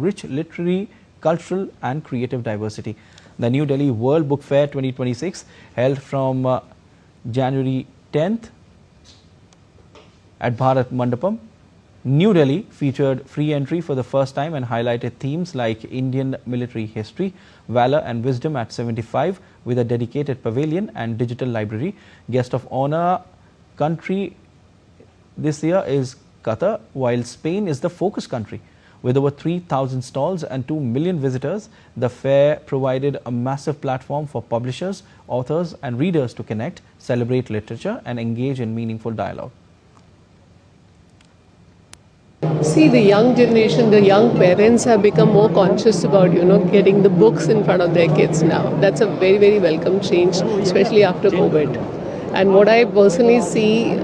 rich literary, cultural and creative diversity. The New Delhi World Book Fair 2026, held from January 10th at Bharat Mandapam, New Delhi, featured free entry for the first time and highlighted themes like Indian military history, valor and wisdom at 75, with a dedicated pavilion and digital library. Guest of honor country this year is Qatar, while Spain is the focus country. With over 3,000 stalls and 2 million visitors, the fair provided a massive platform for publishers, authors and readers to connect, celebrate literature and engage in meaningful dialogue. See, the young generation, the young parents have become more conscious about, getting the books in front of their kids now. That's a very, very welcome change, especially after COVID. And what I personally see,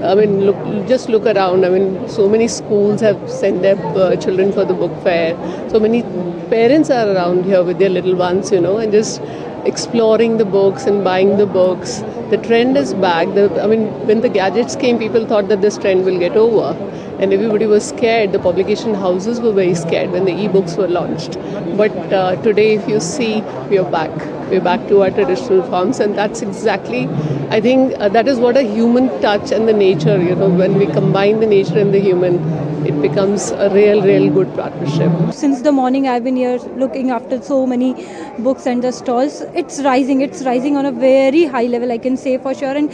just look around. So many schools have sent their children for the book fair. So many parents are around here with their little ones, and just exploring the books and buying the books. The trend is back. When the gadgets came, people thought that this trend will get over. And everybody was scared. The publication houses were very scared when the e-books were launched. But today, if you see, we are back. We're back to our traditional forms, and that's exactly, I think, that is what a human touch and the nature, when we combine the nature and the human, it becomes a real good partnership. Since the morning I've been here looking after so many books and the stalls. It's rising on a very high level, I can say for sure, and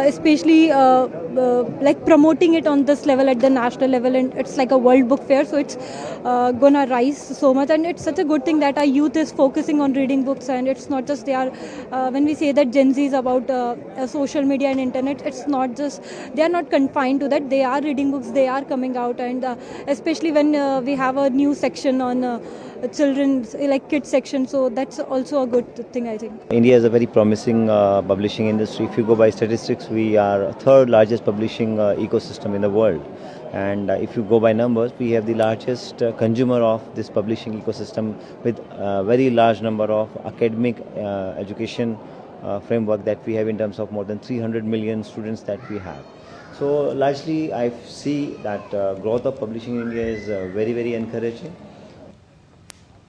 especially like promoting it on this level at the national level, and it's like a world book fair, so it's gonna rise so much. And it's such a good thing that our youth is focusing on reading books, and it's not just they are when we say that Gen Z is about social media and internet, it's not just they are not confined to that. They are reading books, they are coming out, and especially when we have a new section on children's, like kids section, so that's also a good thing, I think. India is a very promising publishing industry. If you go by statistics, we are third largest publishing ecosystem in the world. And if you go by numbers, we have the largest consumer of this publishing ecosystem, with a very large number of academic education framework that we have in terms of more than 300 million students that we have. So largely I see that growth of publishing in India is very encouraging.